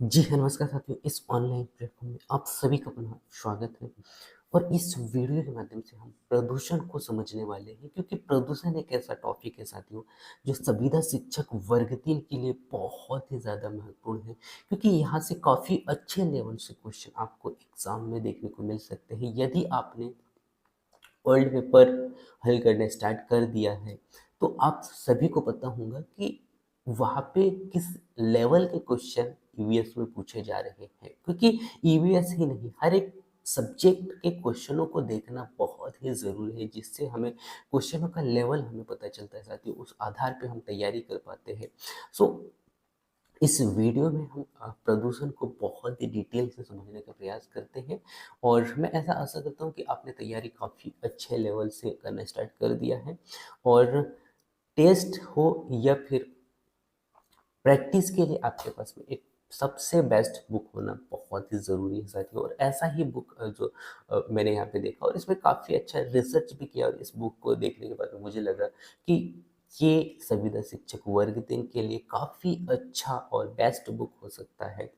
जी हाँ, नमस्कार साथियों। इस ऑनलाइन प्लेटफ़ॉर्म में आप सभी का पुनः स्वागत है और इस वीडियो के माध्यम से हम प्रदूषण को समझने वाले हैं क्योंकि प्रदूषण एक ऐसा टॉपिक है साथियों, जो संविदा शिक्षक वर्ग 3 के लिए बहुत ही ज़्यादा महत्वपूर्ण है क्योंकि यहाँ से काफ़ी अच्छे लेवल से क्वेश्चन आपको एग्ज़ाम में देखने को मिल सकते हैं। यदि आपने ओल्ड पेपर हल करना स्टार्ट कर दिया है, तो आप सभी को पता होगा कि वहाँ पे किस लेवल के क्वेश्चन ईवीएस में पूछे जा रहे हैं। क्योंकि ईवीएस ही नहीं, हर एक सब्जेक्ट के क्वेश्चनों को देखना बहुत ही ज़रूरी है, जिससे हमें क्वेश्चनों का लेवल हमें पता चलता है साथियों, उस आधार पे हम तैयारी कर पाते हैं। सो इस वीडियो में हम प्रदूषण को बहुत ही डिटेल से समझने का प्रयास करते हैं और मैं ऐसा आशा करता हूँ कि आपने तैयारी काफ़ी अच्छे लेवल से करना स्टार्ट कर दिया है और टेस्ट हो या फिर प्रैक्टिस के लिए आपके पास में एक सबसे बेस्ट बुक होना बहुत ही ज़रूरी है साथियों। और ऐसा ही बुक जो मैंने यहाँ पे देखा और इसमें काफ़ी अच्छा रिसर्च भी किया और इस बुक को देखने के बाद में मुझे लगा कि ये संविदा शिक्षक वर्ग 3 के लिए काफ़ी अच्छा और बेस्ट बुक हो सकता है,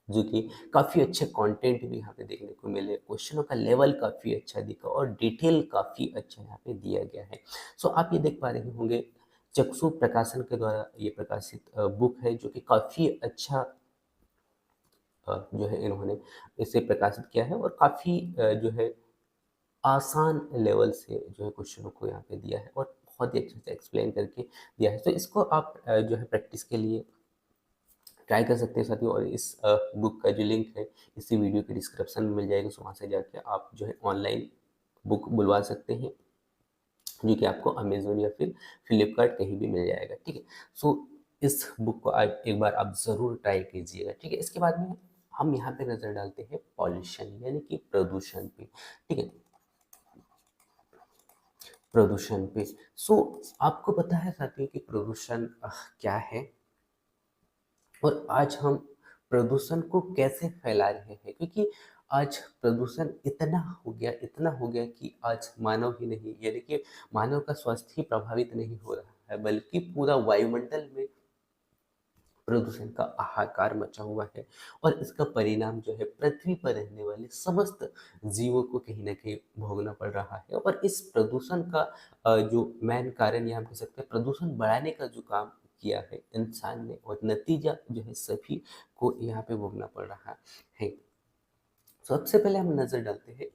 जो कि काफ़ी अच्छे कंटेंट भी यहाँ पे देखने को मिले, क्वेश्चनों का लेवल काफ़ी अच्छा दिखा और डिटेल काफ़ी अच्छा यहाँ पे दिया गया है। सो आप ये देख पा रहे होंगे, चक्षु प्रकाशन के द्वारा ये प्रकाशित बुक है, जो कि काफ़ी अच्छा जो है इन्होंने इसे प्रकाशित किया है और काफ़ी जो है आसान लेवल से जो है क्वेश्चनों को यहाँ पे दिया है और बहुत ही अच्छे से एक्सप्लेन करके दिया है। तो इसको आप जो है प्रैक्टिस के लिए ट्राई कर सकते हैं साथियों। और इस बुक का जो लिंक है इसी वीडियो के डिस्क्रिप्शन में मिल जाएगा, सो वहाँ से जाके आप जो है ऑनलाइन बुक बुलवा सकते हैं, जो कि आपको अमेज़न या फिर फ्लिपकार्ट कहीं भी मिल जाएगा, ठीक है। सो इस बुक को आज एक बार आप ज़रूर ट्राई कीजिएगा, ठीक है। इसके बाद में हम यहाँ पे नज़र डालते हैं पॉल्यूशन यानी कि प्रदूषण पे, ठीक है। प्रदूषण पे सो आपको पता है साथियों कि प्रदूषण क्या है और आज हम प्रदूषण को कैसे फैला रहे हैं, क्योंकि आज प्रदूषण इतना हो गया कि आज मानव ही नहीं, यानी कि मानव का स्वास्थ्य ही प्रभावित नहीं हो रहा है, बल्कि पूरा वायुमंडल में प्रदूषण का हाहाकार मचा हुआ है। और इसका परिणाम जो है पृथ्वी पर रहने वाले समस्त जीवों को कहीं ना कहीं भोगना पड़ रहा है। और इस प्रदूषण का जो मेन कारण या हम कह सकते हैं प्रदूषण बढ़ाने का जो काम किया है इंसान ने, और नतीजा जो है सभी को यहाँ पे भोगना पड़ रहा है। सबसे पहले हम नजर डालते हैं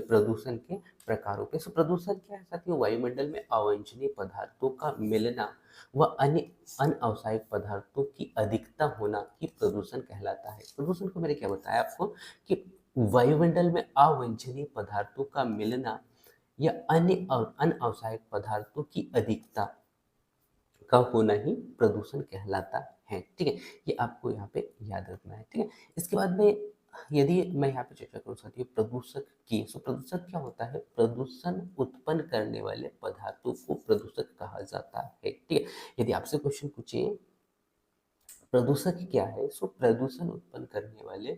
प्रदूषण के प्रकारों पे। सो प्रदूषण क्या है साथियों? वायुमंडल में अवांछनीय पदार्थों का मिलना व अन्य अनव्यावसायिक पदार्थों की अधिकता होना ही प्रदूषण कहलाता है। प्रदूषण को मैंने क्या बताया आपको कि वायुमंडल में अवांछनीय पदार्थों का मिलना या अन्य अनव्यावसायिक पदार्थों की अधिकता का होना ही प्रदूषण कहलाता है, ठीक है। ये आपको यहाँ पे याद रखना है, ठीक है। इसके बाद में यदि मैं यहाँ पे चर्चा करूँ साथियों प्रदूषक की, सो प्रदूषक क्या होता है? प्रदूषण उत्पन्न करने वाले पदार्थों को प्रदूषक कहा जाता है, ठीक है। यदि आपसे क्वेश्चन पूछे प्रदूषक क्या है, सो प्रदूषण उत्पन्न करने वाले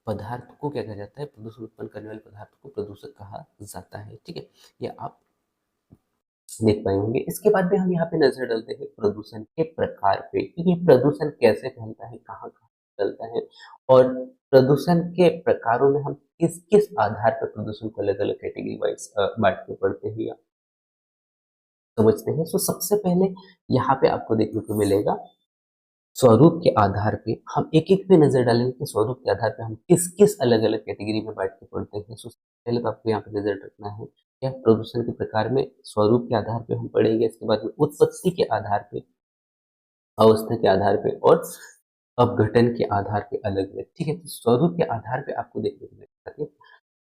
पदार्थ को क्या कहा जाता है? प्रदूषण उत्पन्न करने वाले पदार्थ को प्रदूषक कहा जाता है, ठीक है। ये आप देख पाए होंगे। इसके बाद में हम यहाँ पे नजर डालते हैं प्रदूषण के प्रकार पे, क्योंकि प्रदूषण कैसे फैलता है, कहाँ कहाँ फैलता है, और प्रदूषण के प्रकारों में हम किस किस आधार पर प्रदूषण को अलग अलग कैटेगरी वाइज बांट के पढ़ते हैं या समझते हैं। सो सबसे पहले यहाँ पे आपको देखने को मिलेगा स्वरूप के आधार पे। हम एक एक पे नजर डालेंगे कि स्वरूप के आधार पे हम किस किस अलग अलग कैटेगरी में बांट के पढ़ते हैं। सो पहले तो आपको यहाँ पे नजर रखना है क्या प्रदूषण के प्रकार में स्वरूप के आधार पे हम पढ़ेंगे। इसके बाद में उत्पत्ति के आधार पे, अवस्था के आधार पे और अपघटन के आधार पे अलग अलग, ठीक है। तो स्वरूप के आधार पे आपको देखने को मिलेगा कि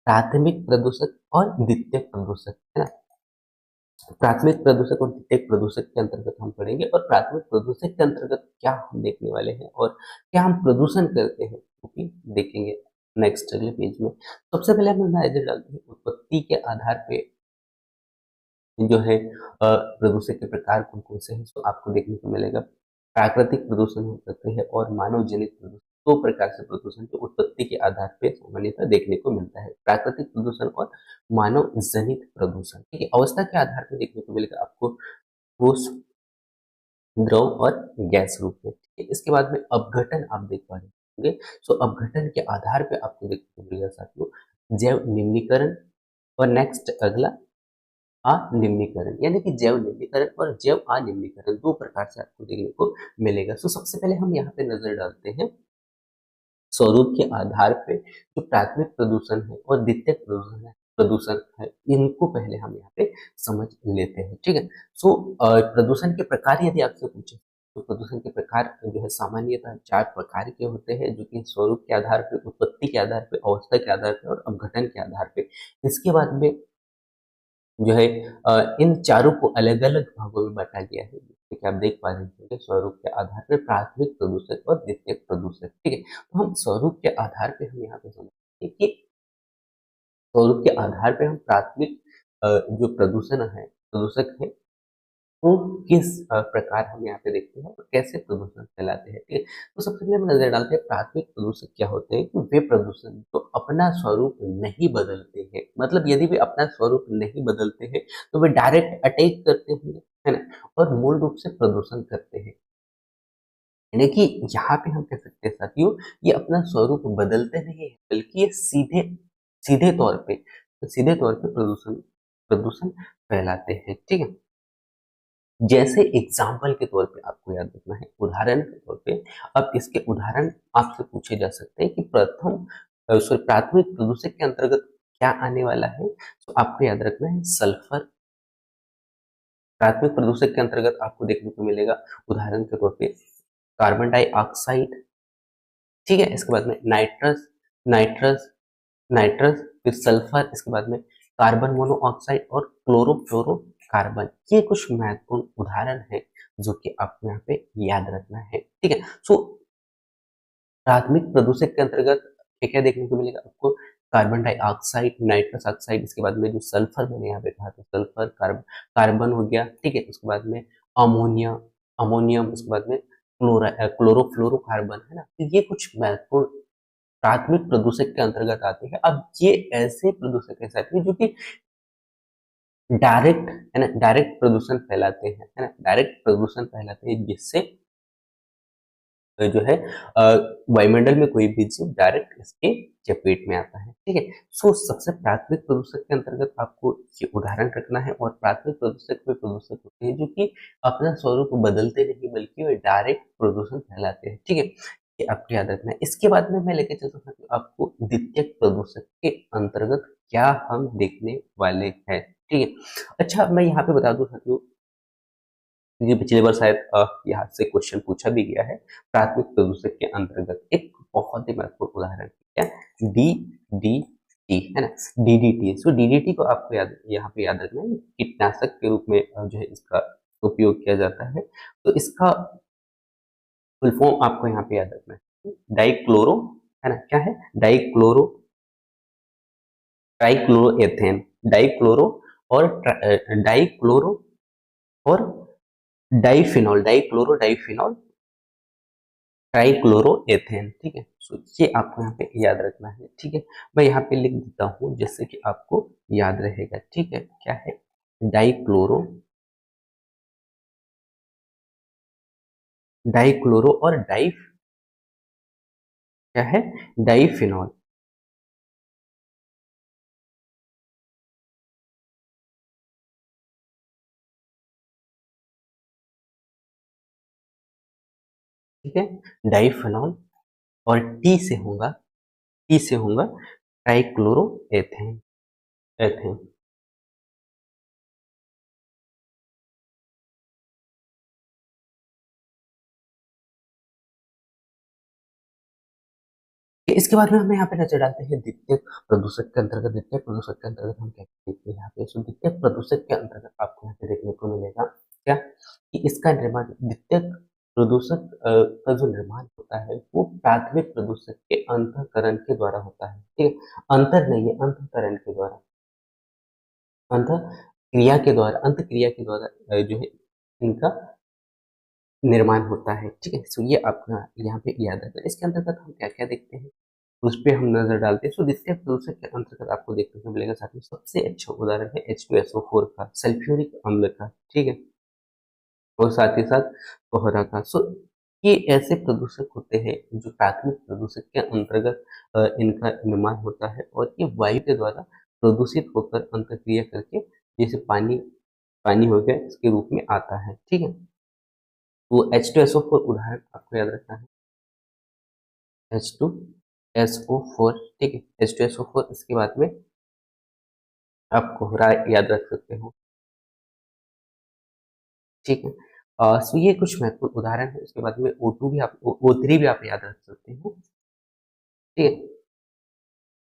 प्राथमिक प्रदूषक और द्वितीयक प्रदूषक, है ना। प्राथमिक प्रदूषक और द्वितीयक प्रदूषक के अंतर्गत हम पढ़ेंगे, और प्राथमिक प्रदूषक के अंतर्गत क्या हम देखने वाले हैं और क्या हम प्रदूषण करते हैं वो भी देखेंगे नेक्स्ट अगले पेज में। सबसे पहले हम नजर डालते हैं उत्पत्ति के आधार पे जो है प्रदूषण के प्रकार कौन कौन से हैं। तो आपको देखने को मिलेगा प्राकृतिक प्रदूषण हो सकते हैं और मानव जनित प्रदूषण। दो प्रकार से प्रदूषण जो उत्पत्ति के आधार पे सामान्यतः देखने को मिलता है, प्राकृतिक प्रदूषण और मानव जनित प्रदूषण, ठीक है। अवस्था के आधार पे देखने को मिलेगा आपको ठोस, द्रव और गैस रूप में। इसके बाद में अपघटन आप देख पा रहे होंगे। सो अपघटन के आधार पे आपको देखने को मिलेगा साथियों जैव निम्नीकरण और नेक्स्ट अगला अनिम्नीकरण, यानी कि जैव निम्नीकरण और जैव अनिम्नीकरण दो प्रकार से आपको देखने को मिलेगा। सो सबसे पहले हम यहाँ पे नजर डालते हैं स्वरूप के आधार पे जो प्राथमिक प्रदूषण है और द्वितीयक प्रदूषण है इनको पहले हम यहाँ पे समझ लेते हैं, ठीक है। सो प्रदूषण के प्रकार यदि आपसे पूछे तो प्रदूषण के प्रकार जो है सामान्यतः चार प्रकार के होते हैं, जो कि स्वरूप के आधार पे, उत्पत्ति के आधार पे, अवस्था के आधार पे और अपघटन के आधार पे। इसके बाद में जो है इन चारों को अलग-अलग भागों में बाँटा गया है। जैसे कि आप देख पा रहे होंगे स्वरूप के आधार पे प्राथमिक प्रदूषक और द्वितीयक प्रदूषक, ठीक है। तो हम स्वरूप के आधार पे हम यहाँ पे समझते हैं कि स्वरूप के आधार पे हम प्राथमिक जो प्रदूषक है वो किस प्रकार हम यहाँ पे देखते हैं और कैसे प्रदूषण फैलाते हैं, ठीक है। तो सबसे पहले हम नजर डालते हैं प्राथमिक प्रदूषक क्या होते हैं, कि वे प्रदूषण जो अपना स्वरूप नहीं बदलते हैं, मतलब यदि वे अपना स्वरूप नहीं बदलते हैं तो वे डायरेक्ट अटैक करते हैं, है ना, और मूल रूप से प्रदूषण करते हैं। यानी कि यहाँ पे हम कह सकते हैं साथियों, ये अपना स्वरूप बदलते नहीं है, बल्कि ये सीधे सीधे तौर पे सीधे तौर पे प्रदूषण प्रदूषण फैलाते हैं, ठीक है। जैसे एग्जाम्पल के तौर पे आपको याद रखना है, उदाहरण के तौर पे अब इसके उदाहरण आपसे पूछे जा सकते हैं कि प्राथमिक प्रदूषक के अंतर्गत क्या आने वाला है। तो आपको याद रखना है सल्फर प्राथमिक प्रदूषक के अंतर्गत आपको देखने को मिलेगा, उदाहरण के तौर पे कार्बन डाइऑक्साइड, ठीक है। इसके बाद में नाइट्रस नाइट्रस नाइट्रस फिर सल्फर, इसके बाद में कार्बन मोनोऑक्साइड और क्लोरोफ्लोरोकार्बन। ये कुछ महत्वपूर्ण उदाहरण है जो कि आपको यहाँ पे याद रखना है, ठीक है। सो प्राथमिक प्रदूषक के अंतर्गत क्या क्या देखने को मिलेगा आपको, कार्बन डाइऑक्साइड, नाइट्रस ऑक्साइड, इसके बाद में जो सल्फर मैंने यहाँ पे कहा था सल्फर, कार्बन हो गया, ठीक है। उसके बाद में अमोनिया अमोनियम, उसके बाद में क्लोरोफ्लोरोकार्बन, है ना। तो ये कुछ महत्वपूर्ण प्राथमिक प्रदूषक के अंतर्गत आते हैं। अब ये ऐसे प्रदूषक है साथियों जो कि डायरेक्ट, है ना, डायरेक्ट प्रदूषण फैलाते हैं, है ना, डायरेक्ट प्रदूषण फैलाते हैं, जिससे जो है वायुमंडल में कोई भी जीव डायरेक्ट इसके चपेट में आता है, ठीक है। सो सबसे प्राथमिक प्रदूषक के अंतर्गत आपको ये उदाहरण रखना है, और प्राथमिक प्रदूषक वे प्रदूषक होते हैं जो कि अपना स्वरूप बदलते नहीं, बल्कि वे डायरेक्ट प्रदूषण फैलाते हैं, ठीक है। ये आपको याद रखना है। इसके बाद में मैं लेके चलता हूँ आपको द्वितीयक प्रदूषक के अंतर्गत क्या हम देखने वाले हैं, ठीक है। अच्छा, मैं यहाँ पे बता दूं साथियों, ये पिछली बार शायद यहाँ से क्वेश्चन पूछा भी गया है। प्राथमिक प्रदूषक के अंतर्गत एक बहुत ही महत्वपूर्ण उदाहरण क्या, डी डी टी, है ना, डीडीटी। सो डीडीटी को आपको याद यहाँ पे याद रखना है, कीटनाशक के रूप में जो है इसका उपयोग किया जाता है। तो इसका फुल फॉर्म आपको यहाँ पे याद रखना है, डाइक्लोरो, है ना, क्या है, डाइक्लोरोएथेन, डाइक्लोरो और डाइक्लोरो और डाइफिनॉल, डाइक्लोरो डाइफिनॉल, ट्राइक्लोरोएथेन, ठीक है। सो ये आपको यहाँ पे याद रखना है, ठीक है। मैं यहाँ पे लिख देता हूँ जिससे कि आपको याद रहेगा, ठीक है। क्या है, डाइक्लोरो डाइक्लोरो और क्या है, डाइफिनॉल, ठीक है, डाइफिनॉल, और टी से होगा ट्राइक्लोरोएथेन, एथेन। इसके बाद में हम यहाँ पे नजर डालते हैं द्वितीयक प्रदूषक के अंतर्गत। द्वितीयक प्रदूषक के अंतर्गत हम क्या देखते हैं यहाँ पे, सो द्वितीयक प्रदूषक के अंतर्गत आपको यहाँ पे देखने को मिलेगा क्या, कि इसका निर्माण द्वितीयक प्रदूषक का जो निर्माण होता है वो प्राथमिक प्रदूषक के अंतःकरण के द्वारा होता है, ठीक है। अंतर नहीं है, अंतःकरण के द्वारा, अंत क्रिया के द्वारा जो है इनका निर्माण होता है, ठीक है। सो ये आपका यहाँ पे याद रखना है। इसके अंतर्गत हम क्या क्या देखते हैं, उस पे हम नजर डालते हैं। सो द्वितीय प्रदूषक के अंतर्गत आपको देखने को मिलेगा साथ में सबसे अच्छा उदाहरण है H2SO4 का, सल्फ्यूरिक अम्ल का, ठीक है, और साथ ही साथ कोहरा का। सो ये ऐसे प्रदूषक होते हैं जो प्राथमिक प्रदूषक के अंतर्गत इनका निर्माण होता है और ये वायु के द्वारा प्रदूषित होकर अंतःक्रिया करके जैसे पानी पानी हो गया इसके रूप में आता है। ठीक है, तो H2SO4 उदाहरण आपको याद रखना है। H2SO4, ठीक है, H2SO4 इसके बाद में आप कोहरा याद रख सकते हो। ठीक है, सो ये कुछ महत्वपूर्ण उदाहरण है। उसके बाद में O2 भी आप O3 भी आप याद रख सकते हो। ठीक है,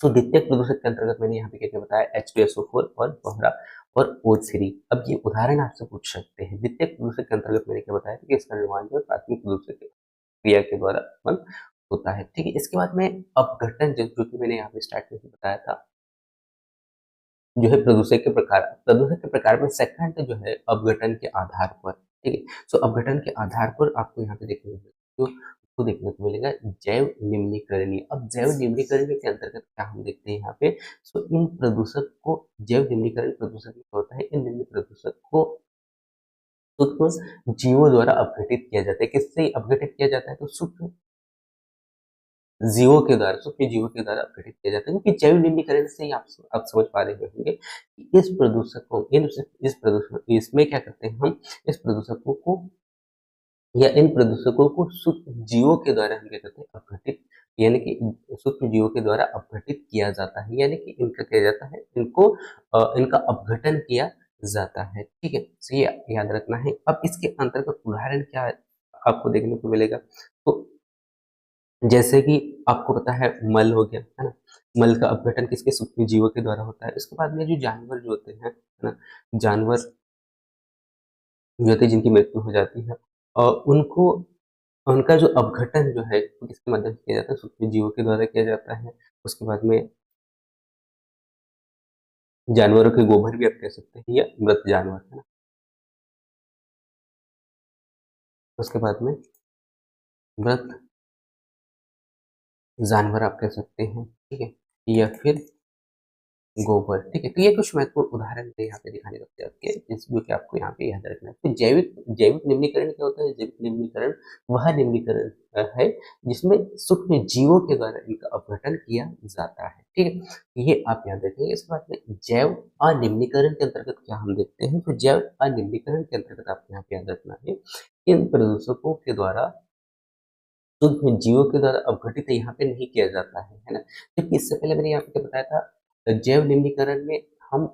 तो द्वितीयक प्रदूषक के अंतर्गत मैंने यहाँ पे क्या-क्या बताया, H2SO4 और कोहरा और O3। अब ये उदाहरण आपसे पूछ सकते हैं। द्वितीयक प्रदूषक के अंतर्गत मैंने क्या बताया कि इसका निर्माण जो है प्राथमिक प्रदूषक की क्रिया के द्वारा उत्पन्न होता है। ठीक है, इसके बाद में अपघटन जो कि मैंने यहाँ पे स्टार्ट में बताया था, जो है प्रदूषक के प्रकार में सेकंड जो है अपघटन के आधार पर। ठीक है, सो अपघटन के आधार पर आपको यहाँ पे देखने को मिलेगा, जो आपको देखने को मिलेगा जैव निम्नीकरणीय। अब जैव निम्नीकरणीय के अंतर्गत क्या हम देखते हैं यहाँ पे, सो इन प्रदूषक को जैव निम्नीकरण प्रदूषक में होता है, इन निम्न प्रदूषक को सूक्ष्म जीवों द्वारा अपघटित किया जाता है। किससे अपघटित किया जाता है, तो सूक्ष्म जीवों के द्वारा अपघटित किया जाता है, क्योंकि जैव निम्नीकरण से ही आप समझ पा रहे होंगे कि इस प्रदूषक को इस प्रदूषण इसमें क्या करते हैं हम, इस प्रदूषकों को या इन प्रदूषकों को सूक्ष्म जीवों के द्वारा हम क्या करते हैं, अपघटित, यानी कि सूक्ष्म जीवों के द्वारा अपघटित किया जाता है, यानी कि इनका किया जाता है, इनका अपघटन किया जाता है। ठीक है, तो ये याद रखना है। अब इसके अंतर्गत उदाहरण क्या आपको देखने को मिलेगा, तो जैसे कि आपको पता है मल हो गया, है ना? मल का अपघटन किसके, सूक्ष्म जीवों के द्वारा होता है। उसके बाद में जो जानवर जो होते हैं, है ना? जानवर जो होते हैं जिनकी मृत्यु हो जाती है, उनको उनका जो अपघटन जो है वो किसके माध्यम से किया जाता है, सूक्ष्म जीवों के द्वारा किया जाता है। उसके बाद में जानवरों के गोबर भी आप कह सकते हैं या मृत जानवर, है ना? उसके बाद में मृत जानवर आप कह सकते हैं, ठीक है? या फिर गोबर, ठीक है? तो ये कुछ महत्वपूर्ण उदाहरण थे यहाँ पे दिखाने का प्रयास किया, जो कि आपको यहाँ पे याद रखना है। तो जैविक जैविक निम्नीकरण क्या होता है? जैविक निम्नीकरण वह निम्नीकरण है जिसमें सूक्ष्म जीवों के द्वारा इनका अपघटन किया जाता है, ठीक है? ये आप याद रखेंगे। इसके बाद में जैव अनिम्नीकरण के अंतर्गत क्या हम देखते हैं, तो जैव अनिम्नीकरण के अंतर्गत आपको यहाँ पे याद रखना है, इन प्रदूषकों के द्वारा सूक्ष्म जीवों के द्वारा अपघटित यहाँ पे नहीं किया जाता है ना? जबकि इससे पहले मैंने यहाँ पे क्या बताया था, जैव निम्नीकरण में हम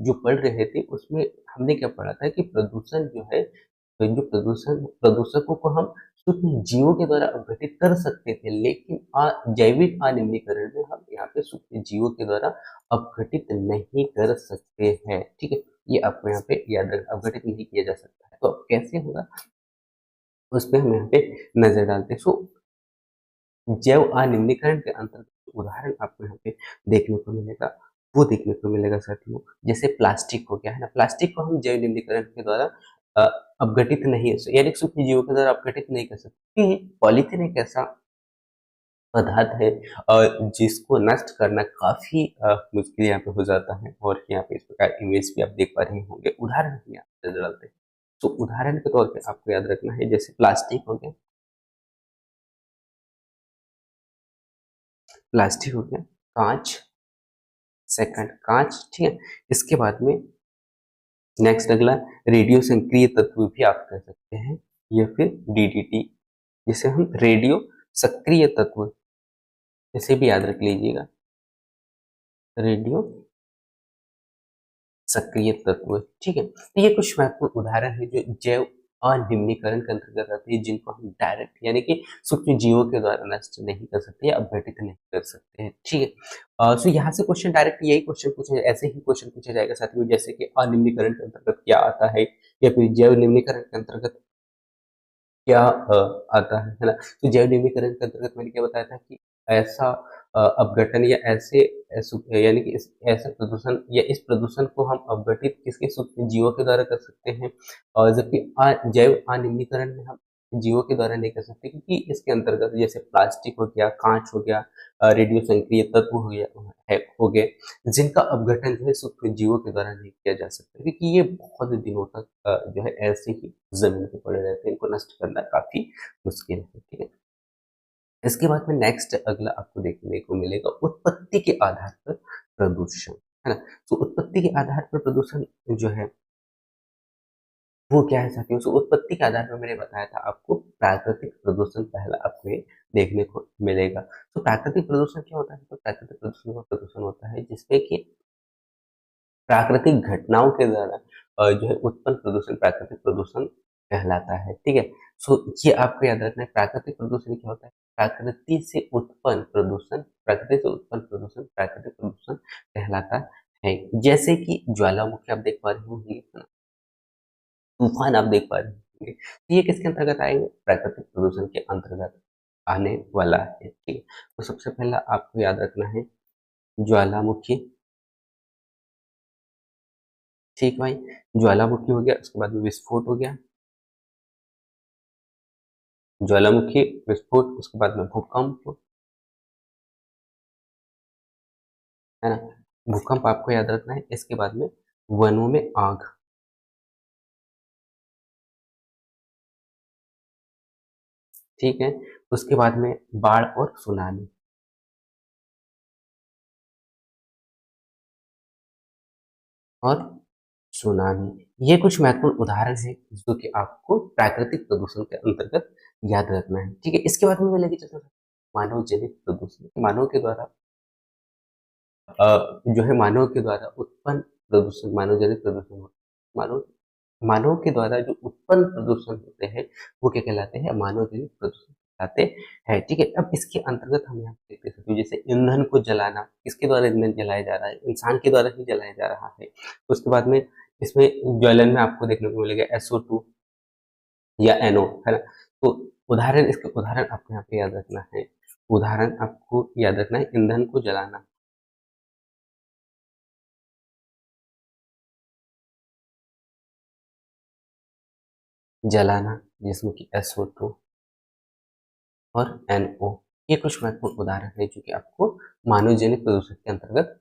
जो पढ़ रहे थे उसमें हमने क्या पढ़ा था कि प्रदूषण जो है, तो जो प्रदूषकों को हम सूक्ष्म जीवों के द्वारा अपघटित कर सकते थे, लेकिन जैविक अनिम्नीकरण में हम यहाँ पे सूक्ष्म जीवों के द्वारा अपघटित नहीं कर सकते हैं, ठीक है? ये आपको यहाँ पे याद रख, अपघटित नहीं किया जा सकता है। तो अब कैसे होगा, उस पे हम यहाँ पे नजर डालते हैं। सो जैव अनिम्नीकरण के अंतर्गत उदाहरण आपको यहाँ पे देखने को मिलेगा, वो देखने को मिलेगा साथियों, जैसे प्लास्टिक हो गया, है ना? प्लास्टिक को हम जैव निम्नीकरण के द्वारा अ, अपघटित नहीं, यानी सूक्ष्म जीवों के द्वारा अपघटित नहीं कर सकते, क्योंकि पॉलीथीन एक ऐसा पदार्थ है जिसको नष्ट करना काफी मुश्किल यहाँ पे हो जाता है, और यहाँ पे इस प्रकार इमेज भी आप देख पा रहे होंगे, उदाहरण भी यहाँ पे डालते हैं। तो उदाहरण के तौर पे आपको याद रखना है, जैसे प्लास्टिक हो गया, कांच, सेकंड कांच, ठीक है? इसके बाद में नेक्स्ट अगला रेडियो संक्रिय तत्व भी आप कह सकते हैं, या फिर डीडीटी, जिसे हम रेडियो सक्रिय तत्व, इसे भी याद रख लीजिएगा, रेडियो सक्रिय तत्व, ठीक है? तो ये कुछ महत्वपूर्ण उदाहरण है जो जैव अनिम्नीकरण के अंतर्गत आते हैं, जिनको हम डायरेक्ट यानी कि सूक्ष्म जीवों के द्वारा नष्ट नहीं कर सकते या अपघटित नहीं कर सकते हैं, ठीक है? सो यहाँ से क्वेश्चन डायरेक्ट यही क्वेश्चन पूछा, ऐसे ही क्वेश्चन पूछा जाएगा साथियों, जैसे कि अनिम्नीकरण के अंतर्गत क्या आता है, या फिर जैव निम्नीकरण के अंतर्गत क्या आता है ना? तो जैव निम्नीकरण के अंतर्गत मैंने क्या बताया था कि ऐसा अपघटन या यानी कि ऐसे प्रदूषण या इस प्रदूषण को हम अपघटित किसके, सूक्ष्म जीवों के द्वारा कर सकते हैं, और जबकि जैव अनिम्नीकरण में हम जीवों के द्वारा नहीं कर सकते, क्योंकि इसके अंतर्गत जैसे प्लास्टिक हो गया, कांच हो गया, रेडियो संक्रिय तत्व हो गए, जिनका अपघटन जो है सूक्ष्म जीवों के द्वारा नहीं किया जा सकता, क्योंकि ये बहुत दिनों तक जो है ऐसे ही जमीन पे पड़े रहते हैं, इनको नष्ट करना काफी मुश्किल है। ठीक है, इसके बाद में नेक्स्ट अगला आपको देखने को मिलेगा उत्पत्ति के आधार पर प्रदूषण, है ना। तो उत्पत्ति के आधार पर प्रदूषण जो है वो क्या है साथियों, सो उत्पत्ति के आधार पर मैंने बताया था आपको प्राकृतिक प्रदूषण पहला आपको ये देखने को मिलेगा। तो प्राकृतिक प्रदूषण क्या होता है, तो प्राकृतिक प्रदूषण वो प्रदूषण होता है जिसमें कि प्राकृतिक घटनाओं के द्वारा जो है उत्पन्न प्रदूषण प्राकृतिक प्रदूषण कहलाता है। ठीक है, सो ये आपको याद रखना है, प्राकृतिक प्रदूषण क्या होता है, प्रकृति से उत्पन्न प्रदूषण, प्रकृति से उत्पन्न प्रदूषण प्राकृतिक प्रदूषण कहलाता है। जैसे कि ज्वालामुखी आप देख पा रहे होंगे, है ना, तूफान आप देख पा रहे होंगे, तो ये किसके अंतर्गत आएंगे, प्राकृतिक प्रदूषण के अंतर्गत आने वाला है। ठीक है, तो सबसे पहला आपको याद रखना है ज्वालामुखी। ठीक भाई, ज्वालामुखी हो गया, उसके बाद में विस्फोट हो गया, ज्वालामुखी विस्फोट, उसके बाद में भूकंप, है ना, भूकंप आपको याद रखना है। इसके बाद में वनों में आग, ठीक है, उसके बाद में बाढ़ और सुनामी, और सुनामी, ये कुछ महत्वपूर्ण उदाहरण है जो कि आपको प्राकृतिक प्रदूषण के अंतर्गत याद रखना है। ठीक है, इसके बाद में मैं लेके चलता हूँ मानव जनित प्रदूषण, मानव के द्वारा जो है मानव के द्वारा उत्पन्न प्रदूषण, मानव जनित प्रदूषण होता है। मानव मानव के द्वारा जो उत्पन्न प्रदूषण होते हैं वो क्या कहलाते हैं, मानव जनित प्रदूषण कहलाते हैं। ठीक है, अब इसके अंतर्गत हम यहाँ पे देख सकते हैं जैसे ईंधन को जलाना, किसके द्वारा ईंधन जलाया जा रहा है, इंसान के द्वारा ही जलाया जा रहा है। उसके बाद में इसमें ज्वलन में आपको देखने को मिलेगा SO2 या NO, है ना। तो उदाहरण, इसके उदाहरण आपको यहाँ पे याद रखना है, उदाहरण आपको याद रखना है, ईंधन को जलाना, जलाना जिसमें कि SO2 और NO, ये कुछ महत्वपूर्ण उदाहरण है जो कि आपको मानव जनित प्रदूषण के अंतर्गत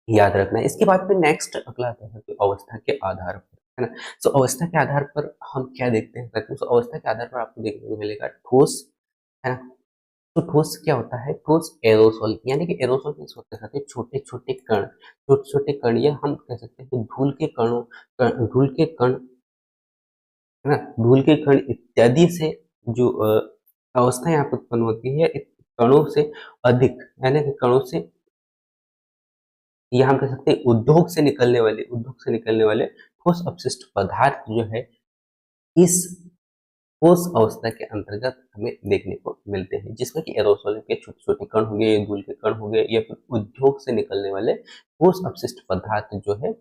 याद रखना है। इसके बाद में नेक्स्ट अगला आता है कि अवस्था के आधार पर, है ना। सो अवस्था के आधार पर हम क्या देखते हैं ताकि उस अवस्था के आधार पर आपको देखने को मिलेगा ठोस, है ना। तो ठोस क्या होता है, ठोस एरोसोल, यानी कि एरोसोल में होते हैं छोटे छोटे कण, छोटे छोटे कण, या हम कह सकते हैं कि धूल के कणों, धूल के कण, है ना, धूल के कण इत्यादि से जो अवस्था यहाँ पर उत्पन्न होती है इन कणों से अधिक, यानी कि कणों से, या हम कह सकते हैं उद्योग से निकलने वाले ठोस अपशिष्ट पदार्थ जो है इस ठोस अवस्था के अंतर्गत हमें देखने को मिलते हैं, जिसमें कि एरोसोल के छोटे छोटे कण हो गए, धूल के कण हो गए, या फिर उद्योग से निकलने वाले ठोस अपशिष्ट पदार्थ जो है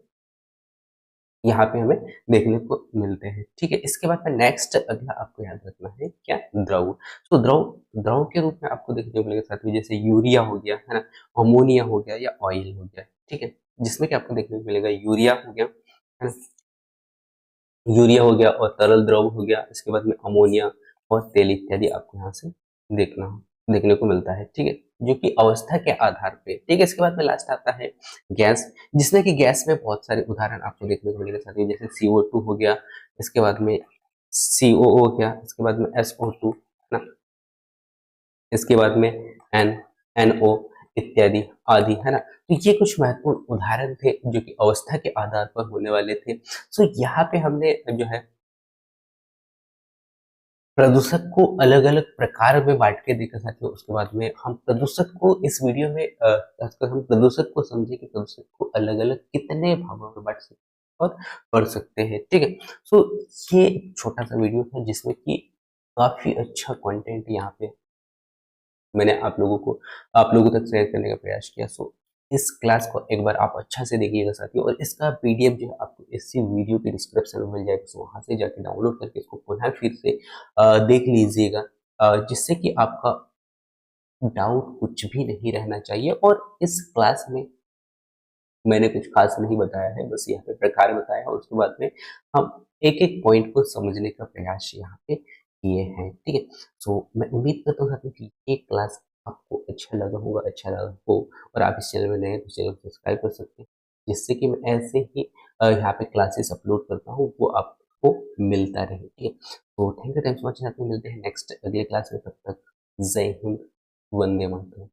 यहाँ पे हमें देखने को मिलते हैं। ठीक है, इसके बाद में नेक्स्ट अगला आपको याद रखना है क्या, द्रव। तो द्रव, द्रव के रूप में आपको देखने को मिलेगा साथ में जैसे यूरिया हो गया, है ना, अमोनिया हो गया, या ऑयल हो गया। ठीक है, जिसमें कि आपको देखने को मिलेगा यूरिया हो गया, है ना, यूरिया हो गया और तरल द्रव हो गया, इसके बाद में अमोनिया और तेल इत्यादि आपको यहाँ से देखना देखने को मिलता है। ठीक है, जो कि अवस्था के आधार पे। ठीक है, इसके बाद में लास्ट आता है गैस, जिसमें कि गैस में बहुत सारे उदाहरण आपको देखने को मिलेगा साथियों, जैसे CO2 हो गया, इसके बाद में COO हो गया, इसके बाद में SO2, है ना, इसके बाद में एन NO इत्यादि आदि, है ना। तो ये कुछ महत्वपूर्ण उदाहरण थे जो कि अवस्था के आधार पर होने वाले थे। सो यहाँ पे हमने जो है प्रदूषक को अलग अलग प्रकार में बांट के देखा साथियों। उसके बाद में हम प्रदूषक को इस वीडियो में खासकर हम प्रदूषक को समझे कि प्रदूषक को अलग अलग कितने भागों में बांट सकते हैं और पढ़ सकते हैं। ठीक है, सो ये एक छोटा सा वीडियो था जिसमें कि काफी अच्छा कंटेंट यहाँ पे मैंने आप लोगों तक शेयर करने का प्रयास किया। सो इस क्लास को एक बार आप अच्छा से देखिएगा साथियों, और इसका PDF जो है आपको इसी वीडियो के डिस्क्रिप्शन में मिल जाएगा, तो वहां से जाके डाउनलोड करके इसको पुनः फिर से देख लीजिएगा, जिससे कि आपका डाउट कुछ भी नहीं रहना चाहिए। और इस क्लास में मैंने कुछ खास नहीं बताया है, बस यहाँ पे प्रकार बताया है, और उसके बाद में हम एक एक पॉइंट को समझने का प्रयास यहाँ पे किए हैं। ठीक है, सो मैं उम्मीद करता हूँ साथियों कि ये क्लास आपको अच्छा लगा होगा, अच्छा लगा हो और आप इस चैनल में नए हैं तो चैनल को सब्सक्राइब कर सकते हैं, जिससे कि मैं ऐसे ही यहाँ पे क्लासेस अपलोड करता हूँ वो आपको मिलता रहे, ठीक है। तो thank you, thanks for watching. आपको मिलते हैं नेक्स्ट अगले क्लास में, तब तक जय हिंद, वंदे मातरम।